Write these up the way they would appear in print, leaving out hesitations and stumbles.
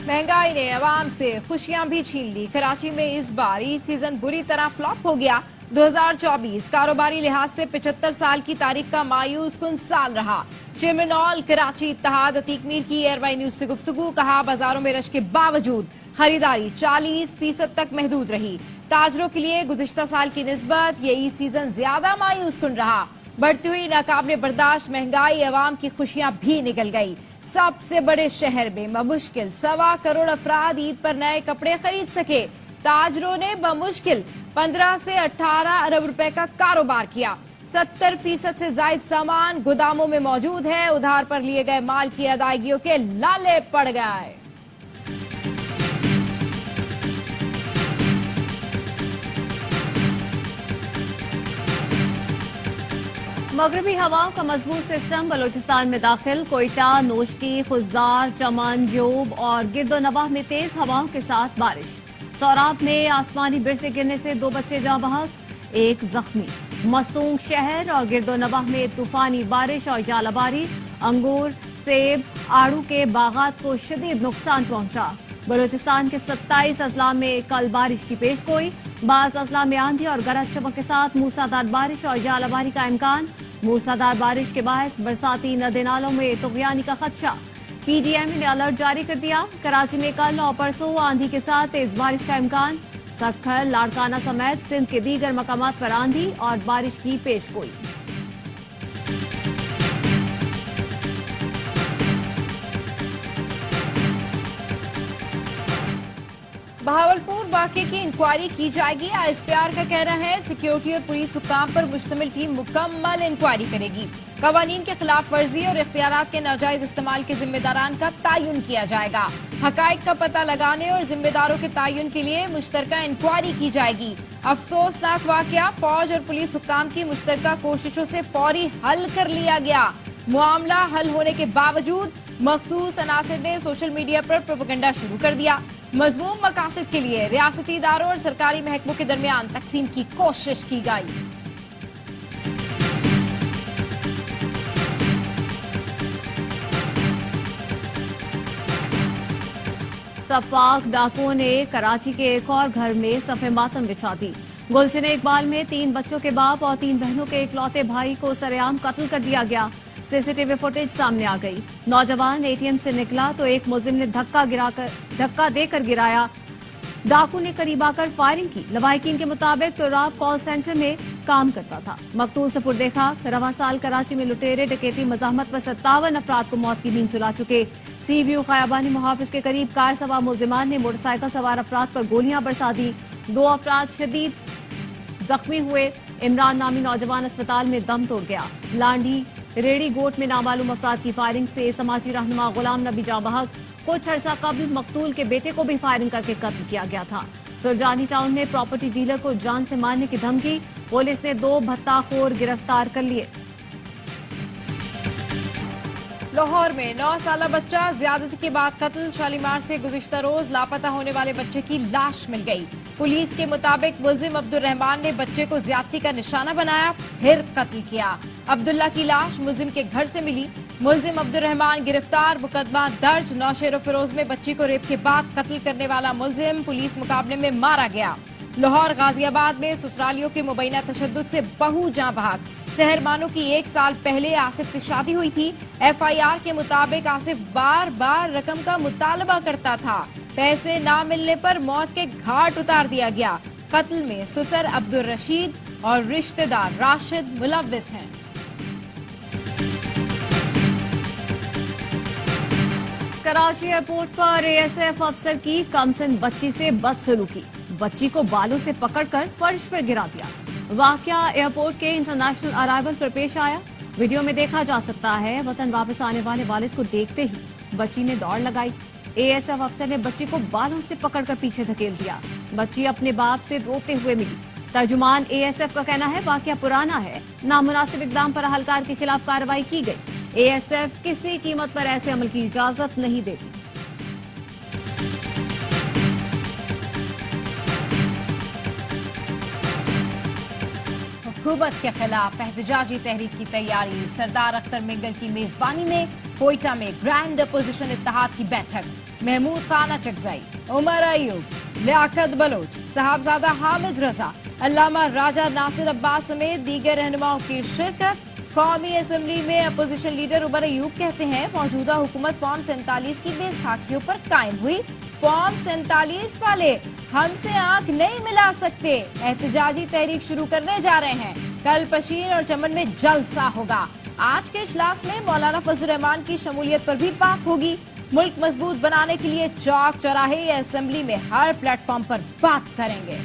महंगाई ने अवाम से खुशियां भी छीन ली। कराची में इस बार ईद सीजन बुरी तरह फ्लॉप हो गया। 2024 कारोबारी लिहाज से 75 साल की तारीख का मायूस कुन साल रहा। चेयरमैन ऑल कराची इत्तेहाद अतीक मीर की एयरवाई न्यूज से गुफ्तगू। कहा, बाजारों में रश के बावजूद खरीदारी 40% तक महदूद रही। ताजरों के लिए गुज़िश्ता साल की निस्बत ये ईद सीजन ज्यादा मायूस कुन रहा। बढ़ती हुई नाकाबिले बर्दाश्त महंगाई अवाम की खुशियां भी निकल गई। सबसे बड़े शहर में बमुश्किल 1.25 करोड़ अफराद ईद पर नए कपड़े खरीद सके। ताजरों ने बमुश्किल 15 से 18 अरब रुपए का कारोबार किया। 70% से ज्यादा सामान गोदामों में मौजूद है। उधार पर लिए गए माल की अदायगियों के लाले पड़ गए। मगरबी हवाओं का मजबूत सिस्टम बलूचिस्तान में दाखिल। कोयटा, नोशकी, खुजदार, चमन, जोब और गिरदोनवाह में तेज हवाओं के साथ बारिश। सौराब में आसमानी बिजली गिरने से 2 बच्चे जाँ बहक, 1 जख्मी। मस्तूंग शहर और गिरदोनवाह में तूफानी बारिश और जालाबारी। अंगूर, सेब, आड़ू के बागात को शदीद नुकसान पहुंचा। बलूचिस्तान के 27 अजला में कल बारिश की पेशगोई। बाज अजला में आंधी और गरज चमक के साथ मूसलाधार बारिश और जालाबारी का इम्कान। मूसलाधार बारिश के बायस बरसाती नदी नालों में तुगयानी का खदशा। पीडीएम ने अलर्ट जारी कर दिया। कराची में कल और परसों आंधी के साथ तेज बारिश का इम्कान। सक्खर, लाड़काना समेत सिंध के दीगर मकामात पर आंधी और बारिश की पेशगोई। बहावलपुर वाक़े की इंक्वायरी की जाएगी। आईएसपीआर का कहना है, सिक्योरिटी और पुलिस हुक्काम पर मुश्तमिल टीम मुकम्मल इंक्वायरी करेगी। कवानीन के खिलाफ वर्जी और इख्तियारात के नाजायज इस्तेमाल के जिम्मेदारान का तयन किया जाएगा। हकायक का पता लगाने और जिम्मेदारों के तयन के लिए मुश्तरका इंक्वायरी की जाएगी। अफसोसनाक वाक़या, फौज और पुलिस हुक्काम की मुश्तरका कोशिशों से फौरी हल कर लिया गया। मामला हल होने के बावजूद मखसूस अनासिर ने सोशल मीडिया पर प्रोपेगेंडा शुरू कर दिया। मजमूम मकासद के लिए रियासती इदारों और सरकारी महकमों के दरमियान तकसीम की कोशिश की गई। सफाक डाकुओं ने कराची के एक और घर में सफ़े मातम बिछा दी। गुलशन इकबाल में 3 बच्चों के बाप और 3 बहनों के इकलौते भाई को सरेआम कत्ल कर दिया गया। सीसीटीवी फुटेज सामने आ गई। नौजवान एटीएम से निकला तो एक मुलजिम ने धक्का देकर गिराया। डाकू ने करीब आकर फायरिंग की। लवाहिकीन के मुताबिक तुराब कॉल सेंटर में काम करता था। मकतूल से पुरदेखा। रवां साल कराची में लुटेरे डकैती मज़ाहमत पर 57 अफराद को मौत की नींद सुला चुके। सी व्यू खयाबानी मुहाफिज के करीब कार सवार मुलजिमान ने मोटरसाइकिल सवार अफराद पर गोलियां बरसा दी। 2 अफराद शदीद जख्मी हुए। इमरान नामी नौजवान अस्पताल में दम तोड़ गया। लांडी रेडी गोट में नामालूम अफराद की फायरिंग से समाजी रहनुमा गुलाम नबी जाँ बहक। कुछ अर्सा कबल मकतूल के बेटे को भी फायरिंग करके कत्ल किया गया था। सुरजानी टाउन में प्रॉपर्टी डीलर को जान से मारने की धमकी। पुलिस ने 2 भत्ताखोर गिरफ्तार कर लिए। लाहौर में 9 साला बच्चा ज्यादती के बाद कत्ल। शालीमार से गुज़िश्ता रोज लापता होने वाले बच्चे की लाश मिल गई। पुलिस के मुताबिक मुलजिम अब्दुल रहमान ने बच्चे को ज्यादती का निशाना बनाया, फिर कत्ल किया। अब्दुल्ला की लाश मुलजिम के घर से मिली। मुलजिम अब्दुल रहमान गिरफ्तार। मुकदमा दर्ज। नौशेर फिरोज में बच्ची को रेप के बाद कत्ल करने वाला मुलजिम पुलिस मुकाबले में मारा गया। लाहौर गाजियाबाद में ससुरालियों के मुबैना तशद्दुद से बहू जाँ बहक। सहरमानों की 1 साल पहले आसिफ से शादी हुई थी। एफआईआर के मुताबिक आसिफ बार बार रकम का मुतालबा करता था। पैसे न मिलने पर मौत के घाट उतार दिया गया। कत्ल में ससुर अब्दुल रशीद और रिश्तेदार राशिद मुलव्विस हैं। कराची एयरपोर्ट पर एएसएफ अफसर की कमसिन बच्ची से बदसलूकी। बच्ची को बालों से पकड़कर फर्श पर गिरा दिया। वाकया एयरपोर्ट के इंटरनेशनल अराइवल पर पेश आया। वीडियो में देखा जा सकता है, वतन वापस आने वाले वालिद को देखते ही बच्ची ने दौड़ लगाई। एएसएफ अफसर ने बच्ची को बालों से पकड़कर पीछे धकेल दिया। बच्ची अपने बाप से रोते हुए मिली। तर्जुमान एएसएफ का कहना है, वाकया पुराना है। नामुनासिब इकदाम पर अहलकार के खिलाफ कार्रवाई की गई। एएसएफ किसी कीमत पर ऐसे अमल की इजाजत नहीं देती। हुकूमत के खिलाफ एहतजाजी तहरीक की तैयारी। सरदार अख्तर मिंगल की मेजबानी में कोयटा में ग्रैंड अपोजिशन इत्तेहाद की बैठक, महमूद खान अचकजई, उमर अयूब, लियाकत बलोच, साहबजादा हामिद रजा, अल्लामा राजा नासिर अब्बास समेत दीगर रहनुमाओं की शिरकत। कौमी असेंबली में अपोजिशन लीडर उमर अयूब कहते हैं मौजूदा हुकूमत फॉर्म 47 की बेसाखियों पर कायम हुई। फॉर्म 47 वाले हमसे आंख नहीं मिला सकते। एहतजाजी तहरीक शुरू करने जा रहे हैं। कल पशीर और चमन में जलसा होगा। आज के इजलास में मौलाना फजल रहमान की शमूलियत पर भी बात होगी। मुल्क मजबूत बनाने के लिए चौक चौराहे या असेंबली में हर प्लेटफॉर्म पर बात करेंगे।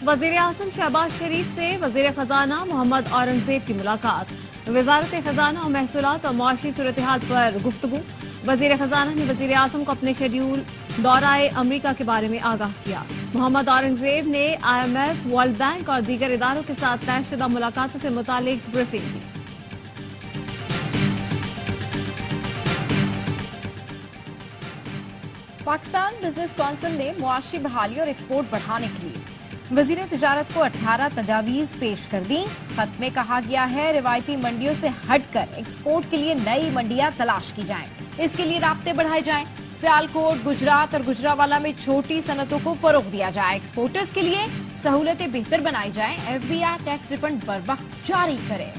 वजीर आजम शहबाज शरीफ से वजीर खजाना मोहम्मद औरंगजेब की मुलाकात, वजारत खजाना और महसूलात और मुआशी सूरत हाल पर गुफ्तगू। वजीर खजाना ने वजीर आजम को अपने शेड्यूल दौराए अमरीका के बारे में आगाह किया। मोहम्मद औरंगजेब ने IMF, वर्ल्ड बैंक और दीगर इदारों के साथ तयशुदा मुलाकातों से मुतालिक ब्रीफिंग की। पाकिस्तान बिजनेस काउंसिल ने मुआशी बहाली और एक्सपोर्ट बढ़ाने के लिए वजीर तिजारत को 18 तजावीज पेश कर दी। खत में कहा गया है रिवायती मंडियों से हटकर एक्सपोर्ट के लिए नई मंडियां तलाश की जाएं। इसके लिए राब्ते बढ़ाए जाएं। सियालकोट, गुजरात और गुजरावाला में छोटी सनतों को फरोग दिया जाए। एक्सपोर्टर्स के लिए सहूलतें बेहतर बनाई जाएं। FBI टैक्स रिफंड बर वक्त जारी करे।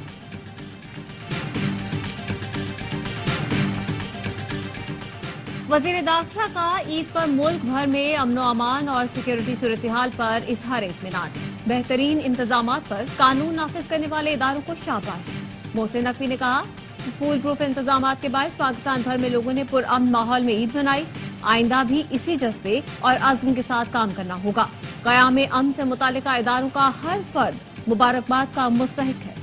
वजीर दाखिला का ईद पर मुल्क भर में अमनो अमान और सिक्योरिटी सूरत हाल पर इजहार इत्मीनान। बेहतरीन इंतजामात पर कानून नाफिज करने वाले इदारों को शाबाश। मोहसिन नकवी ने कहा फूल प्रूफ इंतजामात के बायस पाकिस्तान भर में लोगों ने पुरअमन माहौल में ईद मनाई। आइंदा भी इसी जज्बे और अज़्म के साथ काम करना होगा। क़याम अमन से मुतालिका इदारों का हर फर्द मुबारकबाद का मुस्तहिक है।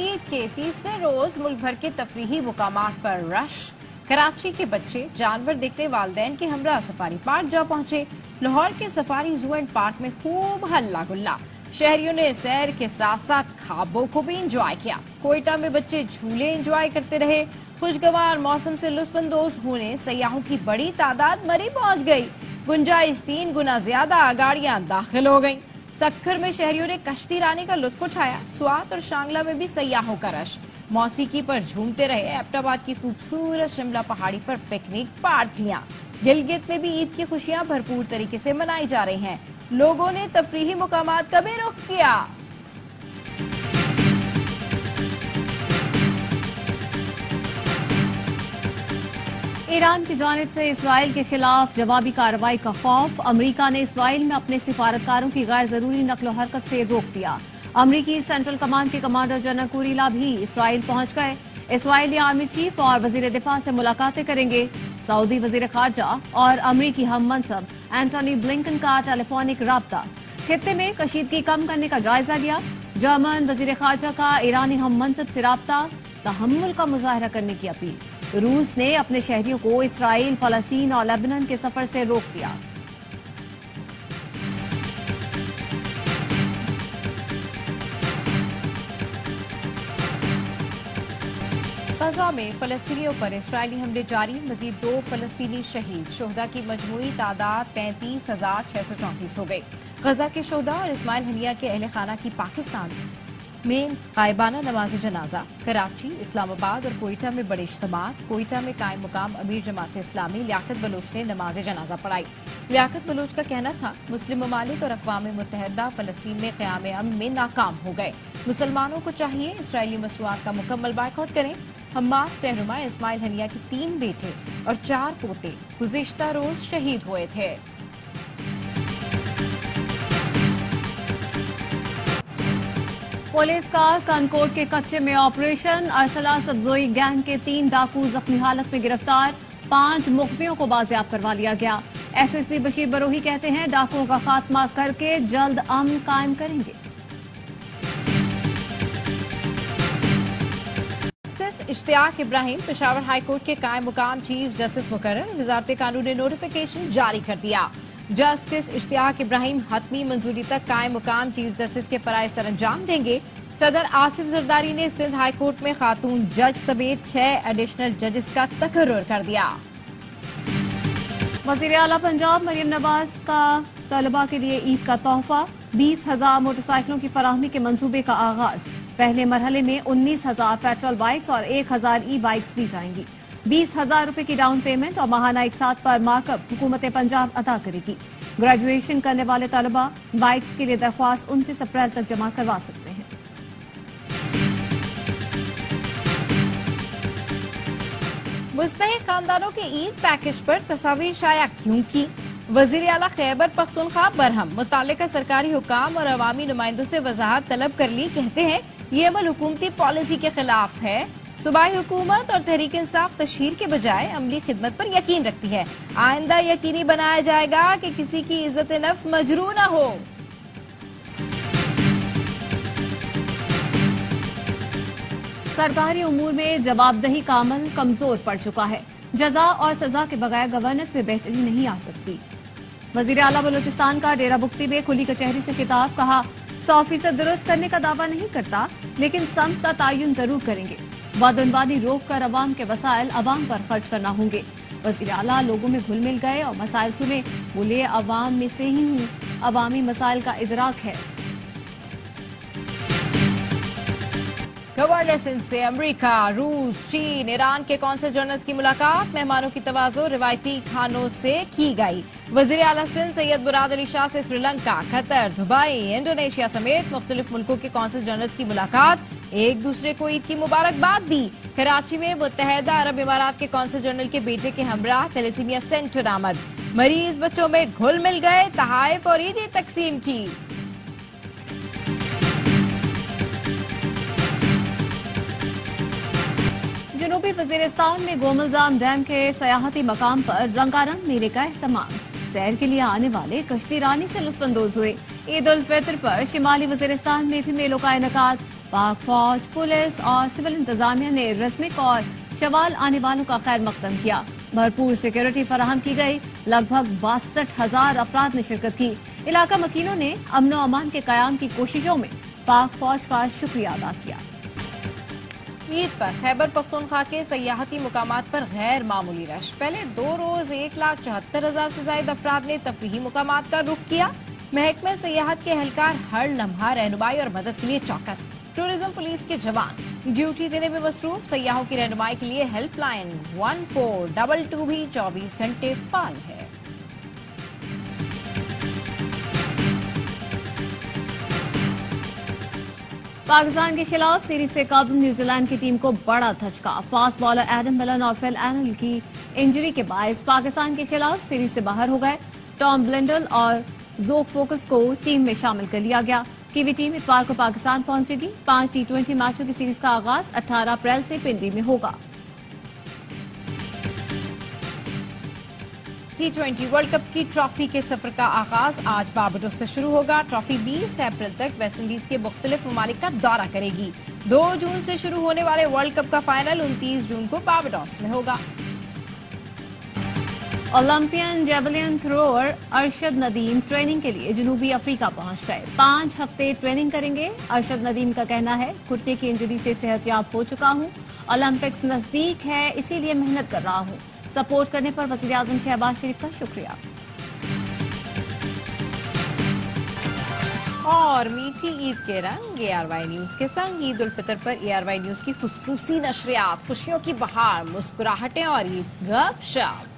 ईद के तीसरे रोज मुल्क भर के तफरीही मुकामात पर रश। कराची के बच्चे जानवर देखने वालिदैन के हमरा सफारी पार्क जा पहुंचे। लाहौर के सफारी जू एंड पार्क में खूब हल्ला गुल्ला। शहरियों ने सैर के साथ साथ ख्वाबों को भी इंजॉय किया। कोयटा में बच्चे झूले इंजॉय करते रहे। खुशगवार मौसम से लुत्फानंदोज होने सयाहों की बड़ी तादाद मरी पहुंच गई। गुंजाइश 3 गुना ज्यादा गाड़ियां दाखिल हो गईं। सक्खर में शहरियों ने कश्ती रानी का लुत्फ उठाया। स्वात और शांगला में भी सयाहों का रश। मौसीकी पर झूमते रहे। एबटाबाद की खूबसूरत शिमला पहाड़ी पर पिकनिक पार्टियां। गिलगित में भी ईद की खुशियां भरपूर तरीके से मनाई जा रही हैं। लोगों ने तफरीही मुकामात का भी रुख किया। ईरान की जानिब से इसराइल के खिलाफ जवाबी कार्रवाई का खौफ। अमरीका ने इसराइल में अपने सिफारतकारों की गैर जरूरी नकलो हरकत से रोक दिया। अमरीकी सेंट्रल कमांड के कमांडर जनरल कुरीला भी इसराइल पहुंच गए। इसराइली आर्मी चीफ और वजीर दिफा से मुलाकातें करेंगे। सऊदी वजीर खारजा और अमरीकी हम मनसब एंटनी ब्लिंकन का टेलीफोनिक राब्ता। खित्ते में कशीदगी कम करने का जायजा लिया। जर्मन वजीर खारजा का ईरानी हम मनसब से राब्ता, तहम्मुल का मुजाहरा करने की अपील। रूस ने अपने शहरियों को इसराइल, फलस्तीन और लेबनान के सफर से रोक दिया। गजा में फलस्तीनियों पर इस्राइली हमले जारी। मजीद 2 फलस्तीनी शहीद। शोहदा की मजमूई तादाद 33,634 हो गई। गजा के शोहदा और इस्माइल हनिया के अहले खाना की पाकिस्तान में गायबाना नमाज जनाजा। कराची, इस्लामाबाद और कोयटा में बड़े इज्तिमात। कोयटा में कायम मुकाम अमीर जमात इस्लामी लियाकत बलोच ने नमाज जनाजा पढ़ाई। लियाकत बलोच का कहना था मुस्लिम ममालिक और अक़वाम मुत्तहिदा फलस्तीन में क़याम अमन में नाकाम हो गए। मुसलमानों को चाहिए इसराइली मसनूआत का मुकम्मल बायकॉट करें। हमास रहनुमा इस्माइल हनिया के 3 बेटे और 4 पोते गुज़िश्ता रोज शहीद हुए थे। पुलिस का कनकोट के कच्चे में ऑपरेशन। अरसला सब्जोई गैंग के 3 डाकू जख्मी हालत में गिरफ्तार। 5 मुखबियों को बाजियाब करवा लिया गया। SSP बशीर बरोही कहते हैं डाकुओं का खात्मा करके जल्द अमन कायम करेंगे। इश्तियाक इब्राहिम पेशावर हाई कोर्ट के कायम मुकाम चीफ जस्टिस मुकर्रर। वजारत कानून ने नोटिफिकेशन जारी कर दिया। जस्टिस इश्तियाक इब्राहिम हतमी मंजूरी तक कायम मुकाम चीफ जस्टिस के फराइज सर अंजाम देंगे। सदर आसिफ जरदारी ने सिंध हाई कोर्ट में खातून जज समेत 6 एडिशनल जजेस का तकर्रुर कर दिया। वज़ीर आला पंजाब मरियम नवाज का तलबा के लिए ईद का तोहफा, 20,000 मोटरसाइकिलों की फराहमी के मंसूबे का आगाज। पहले मरहले में 19,000 पेट्रोल बाइक्स और 1,000 ई बाइक्स दी जाएंगी। 20,000 रुपए की डाउन पेमेंट और माहाना एक साथ पर मार्कअप हुकूमत पंजाब अदा करेगी। ग्रेजुएशन करने वाले तलबा बाइक्स के लिए दरख्वास्त 29 अप्रैल तक जमा करवा सकते हैं। मुस्तहिक खानदानों के ईद पैकेज पर तस्वीर शाया क्यों की? वजीर आला खैबर पख्तूनख्वा बरहम मुतालिका सरकारी हुकाम और अवामी नुमाइंदों से वजाहत तलब कर ली। कहते हैं ये अमल हुकूमती पॉलिसी के खिलाफ है। सूबाई हुकूमत और तहरीक इंसाफ तशहीर के बजाय अमली खिदमत पर यकीन रखती है। आइंदा यकीनी बनाया जाएगा कि किसी की इज्जत नफ्स मजरू न हो। सरकारी उमूर में जवाबदेही का अमल कमजोर पड़ चुका है। जजा और सजा के बगैर गवर्नेंस में बेहतरी नहीं आ सकती। वजीर आला बलूचिस्तान का डेरा बुख्ती में खुली कचहरी से खिताब, कहा 100% दुरुस्त करने का दावा नहीं करता, लेकिन सम का तयन जरूर करेंगे। बदउनवानी रोक कर अवाम के वसाइल अवाम पर खर्च करना होंगे। वजीर आला लोगों में घुल मिल गए और मसाइल सुने, बोले अवाम में से ही हूँ, अवामी मसाइल का इदराक है। गवर्नर सिंध से अमेरिका, रूस, चीन, ईरान के कौंसल जनरल्स की मुलाकात। मेहमानों की तवाज़ो रिवायती खानों से की गई। वज़ीर आला सिंध सैयद मुराद अली शाह से श्रीलंका, कतर, दुबई, इंडोनेशिया समेत मुख्तलिफ मुल्कों के कौंसल जनरल्स की मुलाकात। एक दूसरे को ईद की मुबारकबाद दी। कराची में मुत्तहदा अरब इमारात के कौंसल जनरल के बेटे के हमरा थैलेसीमिया सेंटर आमद। मरीज बच्चों में घुल मिल गए, तहाइफ और ईदी तकसीम की। जनूबी वजीरिस्तान में गोमलजाम डैम के सयाहती मकाम पर रंगारंग मेले का एहतमाम। सैर के लिए आने वाले कश्ती रानी से लुत्फानंदोज हुए। ईद उल फितर पर शिमाली वजीरिस्तान में भी मेलों का इनेकाद। पाक फौज, पुलिस और सिविल इंतजामिया ने रस्मिक और शवाल आने वालों का खैर मकदम किया। भरपूर सिक्योरिटी फराहम की गई। लगभग 62,000 अफराद ने शिरकत की। इलाका मकीनों ने अमन और अमान के कयाम की कोशिशों में पाक फौज का शुक्रिया अदा किया। ईद पर खैबर पख्तूनख्वा के सयाहती मुकामात पर गैर मामूली रश। पहले 2 रोज 1,74,000 से ज्यादा अफराद ने तफरीही मुकामात का रुख किया। महकमे सयाहत के एहलकार हर लम्हा रहनुमाई और मदद के लिए चौकस। टूरिज्म पुलिस के जवान ड्यूटी देने में मसरूफ। सयाहों की रहनुमाई के लिए हेल्पलाइन 1422 भी 24 घंटे फाल है। पाकिस्तान के खिलाफ सीरीज से कबल न्यूजीलैंड की टीम को बड़ा धचका। फास्ट बॉलर एडम मिलन और फिल एनल की इंजरी के बायस पाकिस्तान के खिलाफ सीरीज से बाहर हो गए। टॉम ब्लिंडल और जोक फोकस को टीम में शामिल कर लिया गया। कीवी टीम इतवार को पाकिस्तान पहुंचेगी। 5 T20 मैचों की सीरीज का आगाज 18 अप्रैल से पिंडी में होगा। T20 वर्ल्ड कप की ट्रॉफी के सफर का आगाज आज बारबाडोस से शुरू होगा। ट्रॉफी 20 अप्रैल तक वेस्टइंडीज के मुख्तलिफ ममालिक का दौरा करेगी। 2 जून से शुरू होने वाले वर्ल्ड कप का फाइनल 29 जून को बारबाडोस में होगा। Olympian javelin thrower Arshad Nadeem training के लिए जनूबी अफ्रीका पहुंच गए। 5 हफ्ते ट्रेनिंग करेंगे। अरशद नदीम का कहना है, घुटने की इंजरी से सेहतयाब हो चुका हूं। ओलंपिक्स नजदीक है, इसीलिए मेहनत कर रहा हूं। सपोर्ट करने पर वज़ीर आज़म शहबाज शरीफ का शुक्रिया। और मीठी ईद के रंग ARY न्यूज के संग ईद उल फितर पर ARY न्यूज की खुसूसी नशरियात, खुशियों की बहार, मुस्कुराहटें और ईद गपशप।